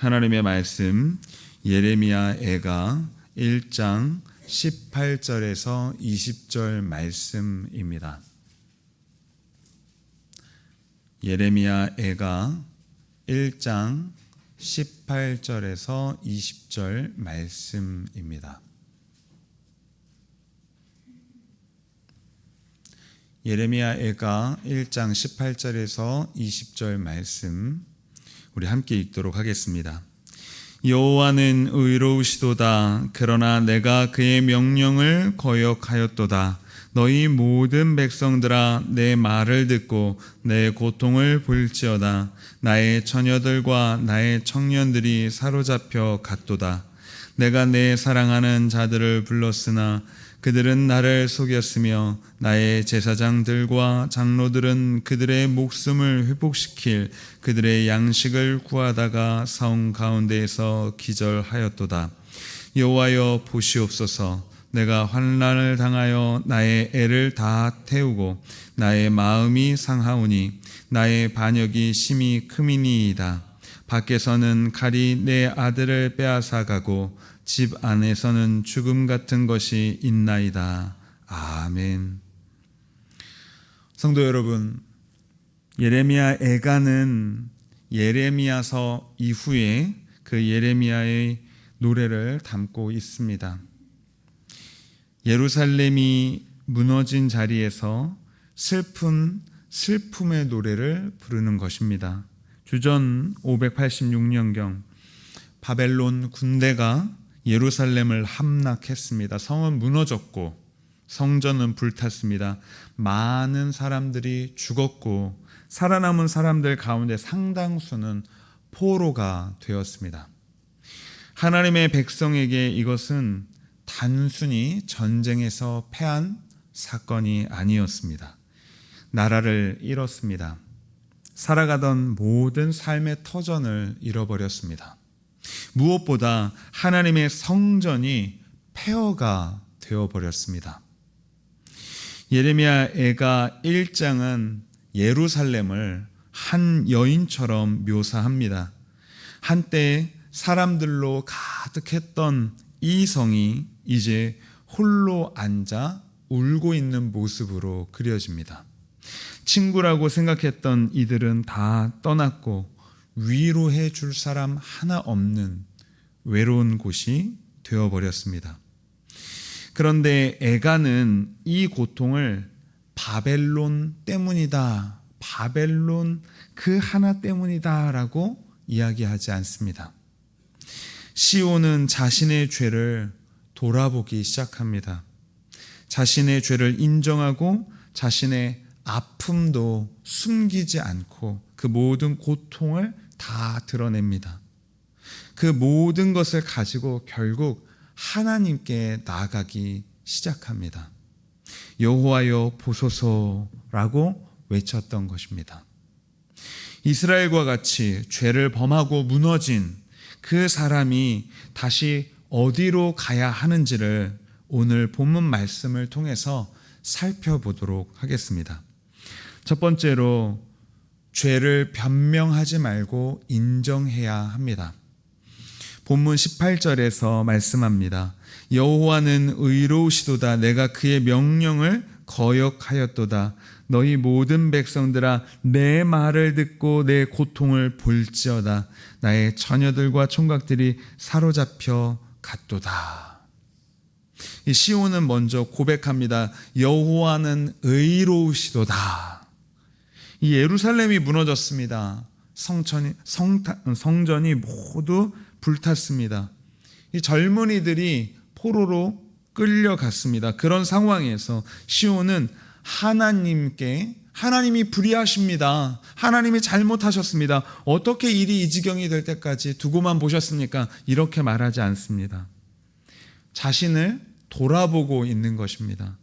하나님의 말씀 예레미야 애가 1장 18절에서 20절 말씀입니다. 예레미야 애가 1장 18절에서 20절 말씀입니다. 예레미야 애가 1장 18절에서 20절 말씀 우리 함께 읽도록 하겠습니다. 여호와는 의로우시도다. 그러나 내가 그의 명령을 거역하였도다. 너희 모든 백성들아, 내 말을 듣고 내 고통을 볼지어다. 나의 처녀들과 나의 청년들이 사로잡혀 갔도다. 내가 내 사랑하는 자들을 불렀으나 그들은 나를 속였으며 나의 제사장들과 장로들은 그들의 목숨을 회복시킬 그들의 양식을 구하다가 성 가운데에서 기절하였도다. 여호와여 보시옵소서. 내가 환난을 당하여 나의 애를 다 태우고 나의 마음이 상하오니 나의 반역이 심히 크미니이다. 밖에서는 칼이 내 아들을 빼앗아 가고 집 안에서는 죽음 같은 것이 있나이다. 아멘. 성도 여러분, 예레미야 애가는 예레미야서 이후에 그 예레미야의 노래를 담고 있습니다. 예루살렘이 무너진 자리에서 슬픔의 노래를 부르는 것입니다. 주전 586년경 바벨론 군대가 예루살렘을 함락했습니다. 성은 무너졌고 성전은 불탔습니다. 많은 사람들이 죽었고 살아남은 사람들 가운데 상당수는 포로가 되었습니다. 하나님의 백성에게 이것은 단순히 전쟁에서 패한 사건이 아니었습니다. 나라를 잃었습니다. 살아가던 모든 삶의 터전을 잃어버렸습니다. 무엇보다 하나님의 성전이 폐허가 되어버렸습니다. 예레미야 애가 1장은 예루살렘을 한 여인처럼 묘사합니다. 한때 사람들로 가득했던 이 성이 이제 홀로 앉아 울고 있는 모습으로 그려집니다. 친구라고 생각했던 이들은 다 떠났고 위로해 줄 사람 하나 없는 외로운 곳이 되어버렸습니다. 그런데 애가는 이 고통을 바벨론 때문이다, 바벨론 그 하나 때문이다 라고 이야기하지 않습니다. 시온은 자신의 죄를 돌아보기 시작합니다. 자신의 죄를 인정하고 자신의 아픔도 숨기지 않고 그 모든 고통을 다 드러냅니다. 그 모든 것을 가지고 결국 하나님께 나아가기 시작합니다. 여호와여 보소서라고 외쳤던 것입니다. 이스라엘과 같이 죄를 범하고 무너진 그 사람이 다시 어디로 가야 하는지를 오늘 본문 말씀을 통해서 살펴보도록 하겠습니다. 첫 번째로 죄를 변명하지 말고 인정해야 합니다. 본문 18절에서 말씀합니다. 여호와는 의로우시도다. 내가 그의 명령을 거역하였도다. 너희 모든 백성들아, 내 말을 듣고 내 고통을 볼지어다. 나의 처녀들과 총각들이 사로잡혀 갔도다. 이 시온은 먼저 고백합니다. 여호와는 의로우시도다. 이 예루살렘이 무너졌습니다. 성전이 모두 불탔습니다. 이 젊은이들이 포로로 끌려갔습니다. 그런 상황에서 시온은 하나님이 불의하십니다. 하나님이 잘못하셨습니다. 어떻게 일이 이 지경이 될 때까지 두고만 보셨습니까? 이렇게 말하지 않습니다. 자신을 돌아보고 있는 것입니다.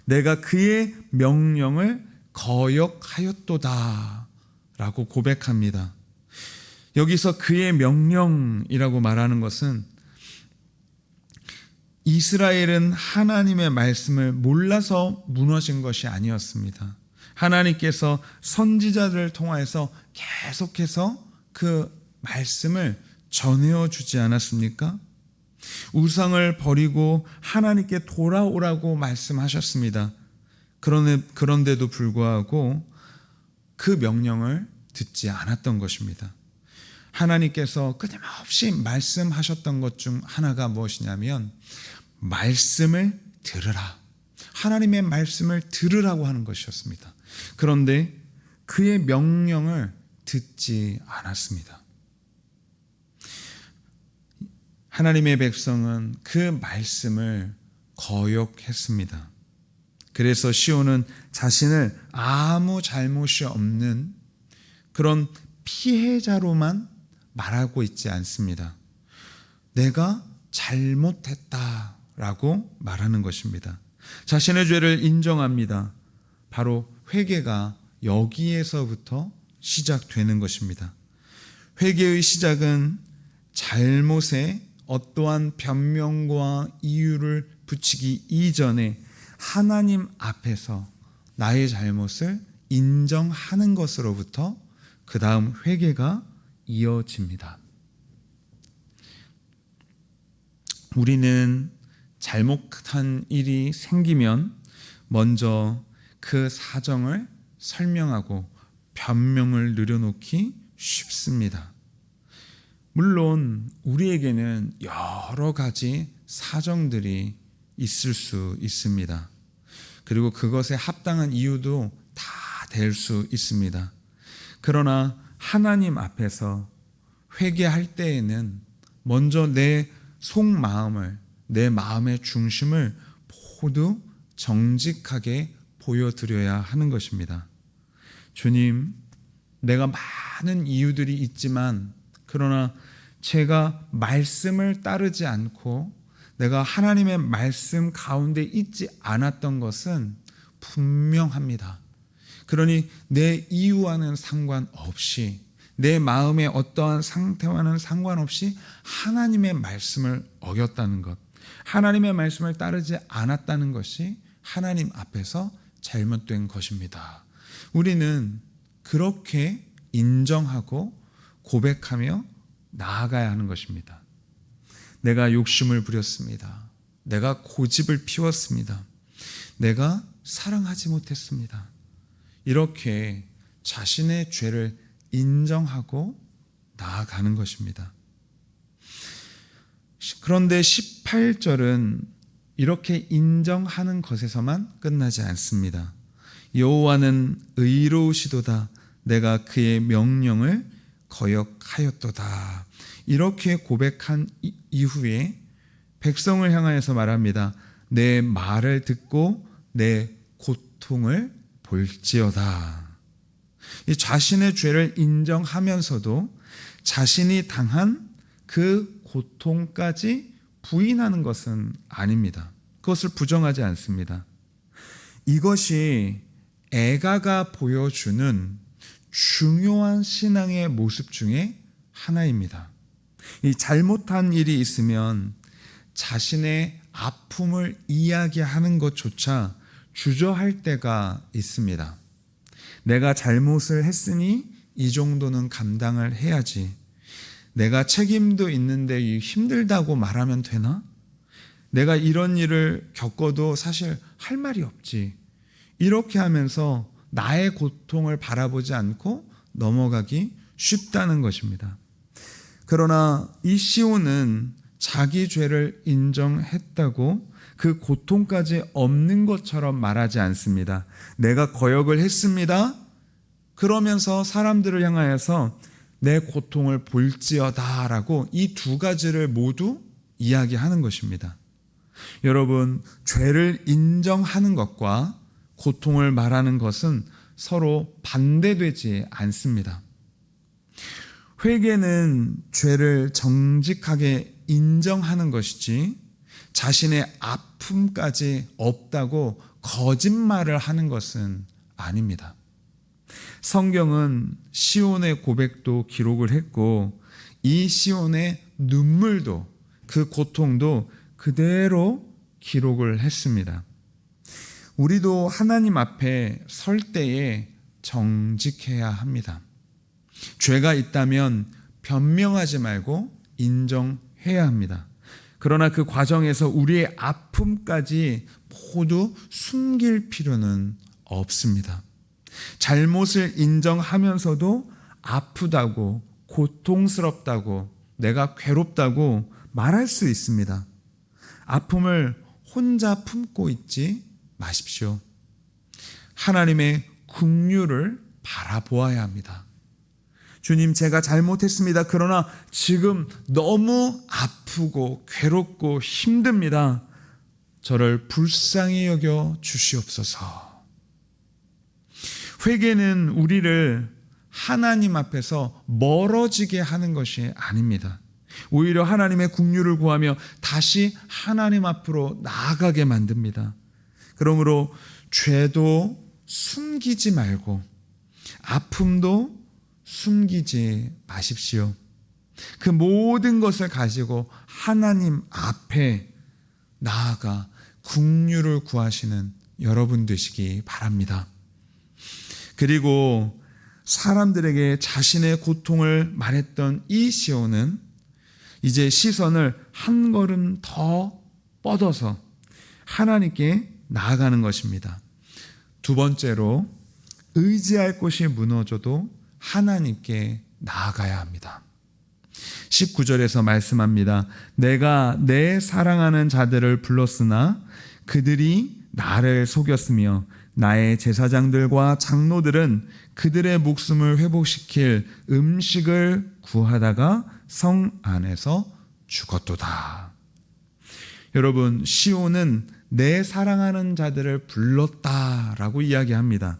내가 그의 명령을 거역하였도다 라고 고백합니다. 여기서 그의 명령이라고 말하는 것은 이스라엘은 하나님의 말씀을 몰라서 무너진 것이 아니었습니다. 하나님께서 선지자들을 통해서 계속해서 그 말씀을 전해어 주지 않았습니까? 우상을 버리고 하나님께 돌아오라고 말씀하셨습니다. 그런데도 불구하고 그 명령을 듣지 않았던 것입니다. 하나님께서 끊임없이 말씀하셨던 것 중 하나가 무엇이냐면 말씀을 들으라. 하나님의 말씀을 들으라고 하는 것이었습니다. 그런데 그의 명령을 듣지 않았습니다. 하나님의 백성은 그 말씀을 거역했습니다. 그래서 시온은 자신을 아무 잘못이 없는 그런 피해자로만 말하고 있지 않습니다. 내가 잘못했다라고 말하는 것입니다. 자신의 죄를 인정합니다. 바로 회개가 여기에서부터 시작되는 것입니다. 회개의 시작은 잘못에 어떠한 변명과 이유를 붙이기 이전에 하나님 앞에서 나의 잘못을 인정하는 것으로부터 그 다음 회개가 이어집니다. 우리는 잘못한 일이 생기면 먼저 그 사정을 설명하고 변명을 늘여놓기 쉽습니다. 물론 우리에게는 여러 가지 사정들이 있을 수 있습니다. 그리고 그것에 합당한 이유도 다 될 수 있습니다. 그러나 하나님 앞에서 회개할 때에는 먼저 내 속마음을, 내 마음의 중심을 모두 정직하게 보여드려야 하는 것입니다. 주님, 내가 많은 이유들이 있지만 그러나 제가 말씀을 따르지 않고 내가 하나님의 말씀 가운데 있지 않았던 것은 분명합니다. 그러니 내 이유와는 상관없이 내 마음의 어떠한 상태와는 상관없이 하나님의 말씀을 어겼다는 것, 하나님의 말씀을 따르지 않았다는 것이 하나님 앞에서 잘못된 것입니다. 우리는 그렇게 인정하고 고백하며 나아가야 하는 것입니다. 내가 욕심을 부렸습니다. 내가 고집을 피웠습니다. 내가 사랑하지 못했습니다. 이렇게 자신의 죄를 인정하고 나아가는 것입니다. 그런데 18절은 이렇게 인정하는 것에서만 끝나지 않습니다. 여호와는 의로우시도다. 내가 그의 명령을 거역하였도다. 이렇게 고백한 이후에 백성을 향하여서 말합니다. 내 말을 듣고 내 고통을 볼지어다. 이 자신의 죄를 인정하면서도 자신이 당한 그 고통까지 부인하는 것은 아닙니다. 그것을 부정하지 않습니다. 이것이 애가가 보여주는 중요한 신앙의 모습 중에 하나입니다. 이 잘못한 일이 있으면 자신의 아픔을 이야기하는 것조차 주저할 때가 있습니다. 내가 잘못을 했으니 이 정도는 감당을 해야지. 내가 책임도 있는데 힘들다고 말하면 되나? 내가 이런 일을 겪어도 사실 할 말이 없지. 이렇게 하면서 나의 고통을 바라보지 않고 넘어가기 쉽다는 것입니다. 그러나 이 시온은 자기 죄를 인정했다고 그 고통까지 없는 것처럼 말하지 않습니다. 내가 거역을 했습니다. 그러면서 사람들을 향하여서 내 고통을 볼지어다라고 이 두 가지를 모두 이야기하는 것입니다. 여러분, 죄를 인정하는 것과 고통을 말하는 것은 서로 반대되지 않습니다. 회개는 죄를 정직하게 인정하는 것이지 자신의 아픔까지 없다고 거짓말을 하는 것은 아닙니다. 성경은 시온의 고백도 기록을 했고 이 시온의 눈물도 그 고통도 그대로 기록을 했습니다. 우리도 하나님 앞에 설 때에 정직해야 합니다. 죄가 있다면 변명하지 말고 인정해야 합니다. 그러나 그 과정에서 우리의 아픔까지 모두 숨길 필요는 없습니다. 잘못을 인정하면서도 아프다고, 고통스럽다고, 내가 괴롭다고 말할 수 있습니다. 아픔을 혼자 품고 있지 마십시오. 하나님의 긍휼을 바라보아야 합니다. 주님, 제가 잘못했습니다. 그러나 지금 너무 아프고 괴롭고 힘듭니다. 저를 불쌍히 여겨 주시옵소서. 회개는 우리를 하나님 앞에서 멀어지게 하는 것이 아닙니다. 오히려 하나님의 긍휼을 구하며 다시 하나님 앞으로 나아가게 만듭니다. 그러므로 죄도 숨기지 말고 아픔도 숨기지 마십시오. 그 모든 것을 가지고 하나님 앞에 나아가 긍휼을 구하시는 여러분 되시기 바랍니다. 그리고 사람들에게 자신의 고통을 말했던 이 시온은 이제 시선을 한 걸음 더 뻗어서 하나님께 나아가는 것입니다. 두 번째로, 의지할 곳이 무너져도 하나님께 나아가야 합니다. 19절에서 말씀합니다. 내가 내 사랑하는 자들을 불렀으나 그들이 나를 속였으며 나의 제사장들과 장로들은 그들의 목숨을 회복시킬 음식을 구하다가 성 안에서 죽었도다. 여러분, 시온은 내 사랑하는 자들을 불렀다라고 이야기합니다.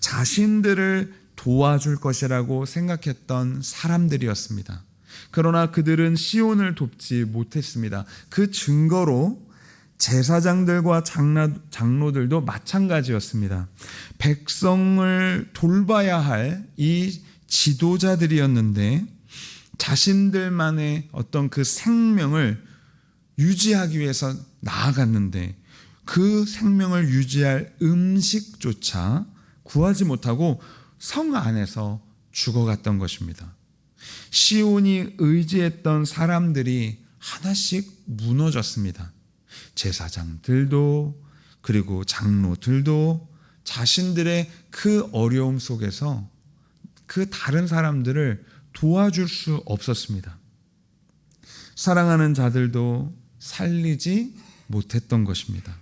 자신들을 도와줄 것이라고 생각했던 사람들이었습니다. 그러나 그들은 시온을 돕지 못했습니다. 그 증거로 제사장들과 장로들도 마찬가지였습니다. 백성을 돌봐야 할 이 지도자들이었는데 자신들만의 어떤 그 생명을 유지하기 위해서 나아갔는데 그 생명을 유지할 음식조차 구하지 못하고 성 안에서 죽어갔던 것입니다. 시온이 의지했던 사람들이 하나씩 무너졌습니다. 제사장들도 그리고 장로들도 자신들의 그 어려움 속에서 그 다른 사람들을 도와줄 수 없었습니다. 사랑하는 자들도 살리지 못했던 것입니다.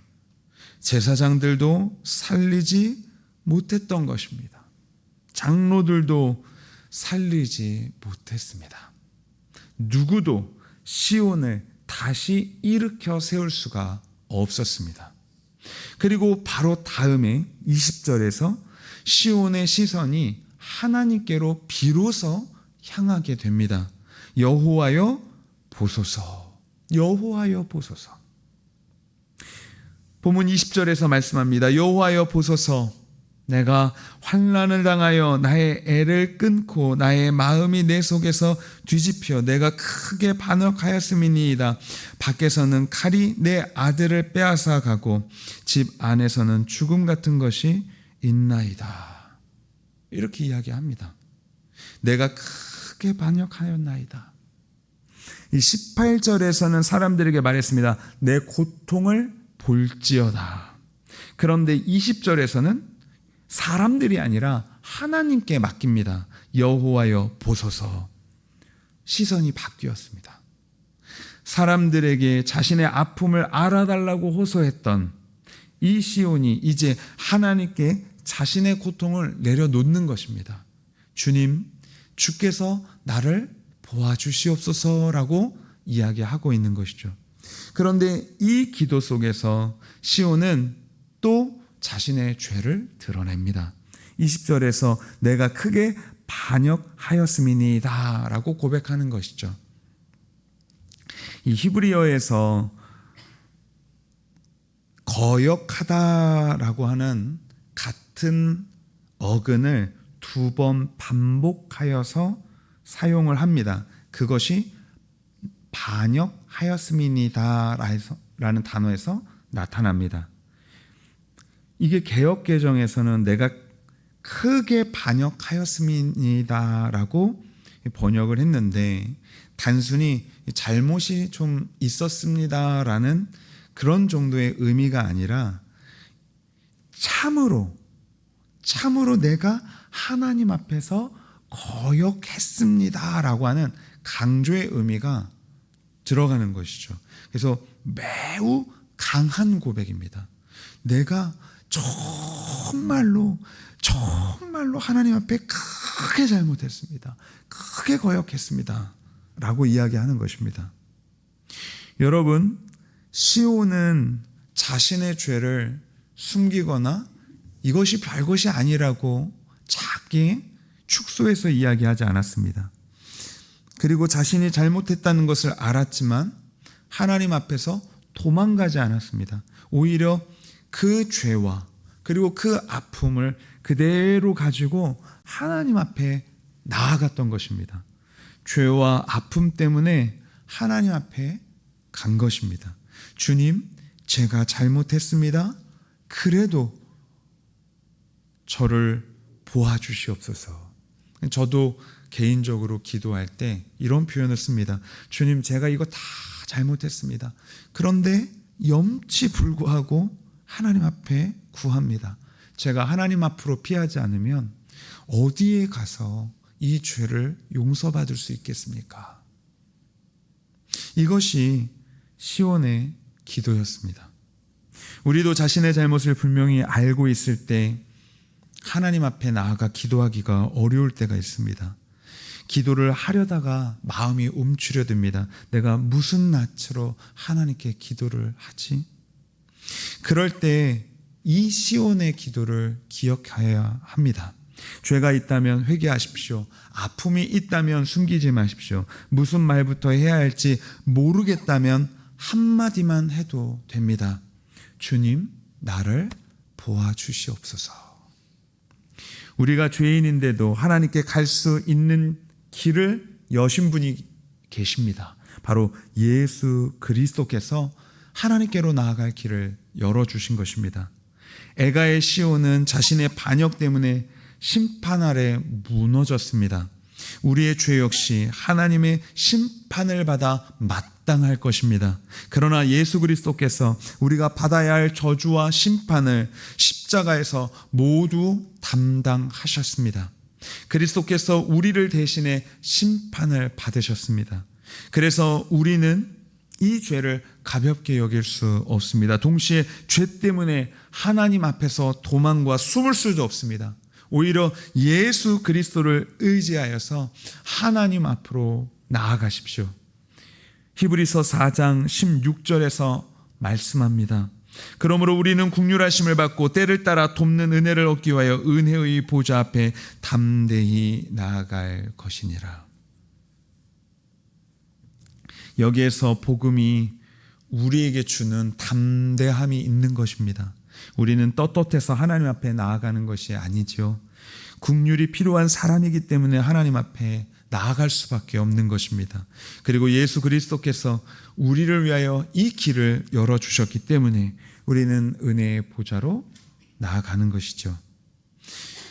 제사장들도 살리지 못했던 것입니다. 장로들도 살리지 못했습니다. 누구도 시온을 다시 일으켜 세울 수가 없었습니다. 그리고 바로 다음에 20절에서 시온의 시선이 하나님께로 비로소 향하게 됩니다. 여호와여 보소서, 여호와여 보소서. 본문 20절에서 말씀합니다. 여호와여 보소서, 내가 환난을 당하여 나의 애를 끊고 나의 마음이 내 속에서 뒤집혀 내가 크게 반역하였음이니이다. 밖에서는 칼이 내 아들을 빼앗아 가고 집 안에서는 죽음 같은 것이 있나이다. 이렇게 이야기합니다. 내가 크게 반역하였나이다. 이 18절에서는 사람들에게 말했습니다. 내 고통을 볼지어다. 그런데 20절에서는 사람들이 아니라 하나님께 맡깁니다. 여호와여 보소서. 시선이 바뀌었습니다. 사람들에게 자신의 아픔을 알아달라고 호소했던 이 시온이 이제 하나님께 자신의 고통을 내려놓는 것입니다. 주님, 주께서 나를 도와주시옵소서라고 이야기하고 있는 것이죠. 그런데 이 기도 속에서 시온은 또 자신의 죄를 드러냅니다. 20절에서 내가 크게 반역하였음이니이다 라고 고백하는 것이죠. 이 히브리어에서 거역하다라고 하는 같은 어근을 두 번 반복하여서 사용을 합니다. 그것이 반역하였음이니이다 라는 단어에서 나타납니다. 이게 개역개정에서는 내가 크게 반역하였음이니이다 라고 번역을 했는데 단순히 잘못이 좀 있었습니다라는 그런 정도의 의미가 아니라 참으로 내가 하나님 앞에서 거역했습니다라고 하는 강조의 의미가 들어가는 것이죠. 그래서 매우 강한 고백입니다. 내가 정말로 하나님 앞에 크게 잘못했습니다. 크게 거역했습니다. 라고 이야기하는 것입니다. 여러분, 시온은 자신의 죄를 숨기거나 이것이 별것이 아니라고 작게 축소해서 이야기하지 않았습니다. 그리고 자신이 잘못했다는 것을 알았지만 하나님 앞에서 도망가지 않았습니다. 오히려 그 죄와 그리고 그 아픔을 그대로 가지고 하나님 앞에 나아갔던 것입니다. 죄와 아픔 때문에 하나님 앞에 간 것입니다. 주님, 제가 잘못했습니다. 그래도 저를 보아주시옵소서. 저도 개인적으로 기도할 때 이런 표현을 씁니다. 주님, 제가 이거 다 잘못했습니다. 그런데 염치 불구하고 하나님 앞에 구합니다. 제가 하나님 앞으로 피하지 않으면 어디에 가서 이 죄를 용서받을 수 있겠습니까? 이것이 시온의 기도였습니다. 우리도 자신의 잘못을 분명히 알고 있을 때 하나님 앞에 나아가 기도하기가 어려울 때가 있습니다. 기도를 하려다가 마음이 움츠려듭니다. 내가 무슨 낯으로 하나님께 기도를 하지? 그럴 때 이 시온의 기도를 기억해야 합니다. 죄가 있다면 회개하십시오. 아픔이 있다면 숨기지 마십시오. 무슨 말부터 해야 할지 모르겠다면 한마디만 해도 됩니다. 주님, 나를 보아주시옵소서. 우리가 죄인인데도 하나님께 갈 수 있는 길을 여신 분이 계십니다. 바로 예수 그리스도께서 하나님께로 나아갈 길을 열어주신 것입니다. 애가의 시온은 자신의 반역 때문에 심판 아래 무너졌습니다. 우리의 죄 역시 하나님의 심판을 받아 마땅할 것입니다. 그러나 예수 그리스도께서 우리가 받아야 할 저주와 심판을 십자가에서 모두 담당하셨습니다. 그리스도께서 우리를 대신해 심판을 받으셨습니다. 그래서 우리는 이 죄를 가볍게 여길 수 없습니다. 동시에 죄 때문에 하나님 앞에서 도망과 숨을 수도 없습니다. 오히려 예수 그리스도를 의지하여서 하나님 앞으로 나아가십시오. 히브리서 4장 16절에서 말씀합니다. 그러므로 우리는 긍휼하심을 받고 때를 따라 돕는 은혜를 얻기 위하여 은혜의 보좌 앞에 담대히 나아갈 것이니라. 여기에서 복음이 우리에게 주는 담대함이 있는 것입니다. 우리는 떳떳해서 하나님 앞에 나아가는 것이 아니지요. 긍휼이 필요한 사람이기 때문에 하나님 앞에 나아갈 수밖에 없는 것입니다. 그리고 예수 그리스도께서 우리를 위하여 이 길을 열어주셨기 때문에 우리는 은혜의 보좌로 나아가는 것이죠.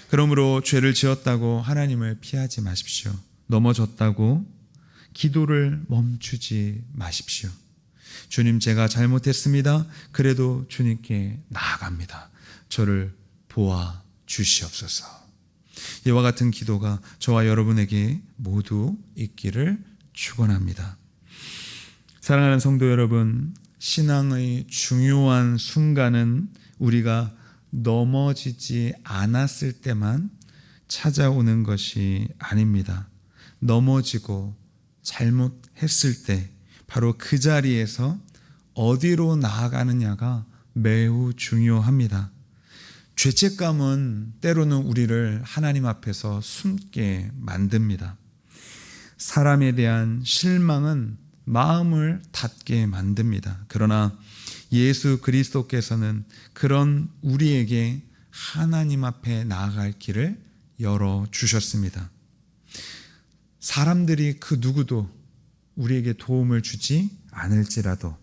그러므로 죄를 지었다고 하나님을 피하지 마십시오. 넘어졌다고 기도를 멈추지 마십시오. 주님, 제가 잘못했습니다. 그래도 주님께 나아갑니다. 저를 보아 주시옵소서. 이와 같은 기도가 저와 여러분에게 모두 있기를 축원합니다. 사랑하는 성도 여러분, 신앙의 중요한 순간은 우리가 넘어지지 않았을 때만 찾아오는 것이 아닙니다. 넘어지고 잘못했을 때 바로 그 자리에서 어디로 나아가느냐가 매우 중요합니다. 죄책감은 때로는 우리를 하나님 앞에서 숨게 만듭니다. 사람에 대한 실망은 마음을 닫게 만듭니다. 그러나 예수 그리스도께서는 그런 우리에게 하나님 앞에 나아갈 길을 열어주셨습니다. 사람들이 그 누구도 우리에게 도움을 주지 않을지라도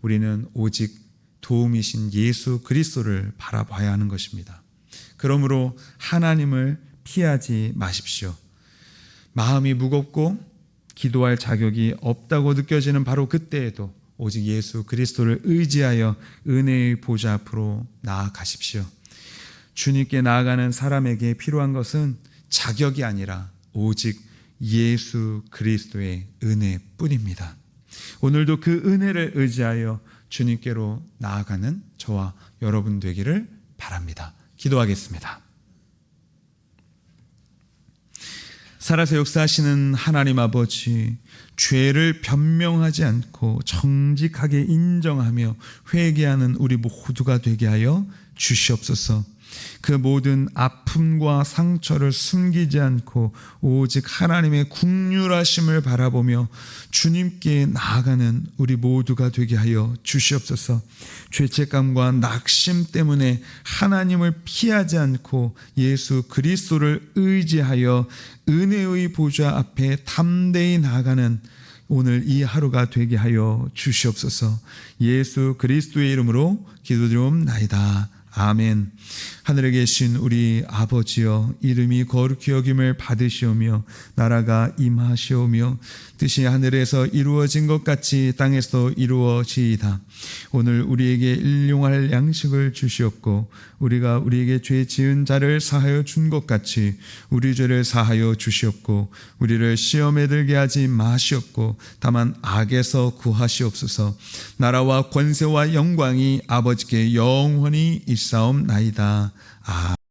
우리는 오직 도움이신 예수 그리스도를 바라봐야 하는 것입니다. 그러므로 하나님을 피하지 마십시오. 마음이 무겁고 기도할 자격이 없다고 느껴지는 바로 그때에도 오직 예수 그리스도를 의지하여 은혜의 보좌 앞으로 나아가십시오. 주님께 나아가는 사람에게 필요한 것은 자격이 아니라 오직 예수 그리스도의 은혜뿐입니다. 오늘도 그 은혜를 의지하여 주님께로 나아가는 저와 여러분 되기를 바랍니다. 기도하겠습니다. 살아서 역사하시는 하나님 아버지, 죄를 변명하지 않고 정직하게 인정하며 회개하는 우리 모두가 되게 하여 주시옵소서. 그 모든 아픔과 상처를 숨기지 않고 오직 하나님의 긍휼하심을 바라보며 주님께 나아가는 우리 모두가 되게 하여 주시옵소서. 죄책감과 낙심 때문에 하나님을 피하지 않고 예수 그리스도를 의지하여 은혜의 보좌 앞에 담대히 나아가는 오늘 이 하루가 되게 하여 주시옵소서. 예수 그리스도의 이름으로 기도드리옵나이다. 아멘. 하늘에 계신 우리 아버지여, 이름이 거룩히 여김을 받으시오며 나라가 임하시오며 뜻이 하늘에서 이루어진 것 같이 땅에서 이루어지이다. 오늘 우리에게 일용할 양식을 주시옵고 우리가 우리에게 죄 지은 자를 사하여 준 것 같이 우리 죄를 사하여 주시옵고 우리를 시험에 들게 하지 마시옵고 다만 악에서 구하시옵소서. 나라와 권세와 영광이 아버지께 영원히 있사옵나이다.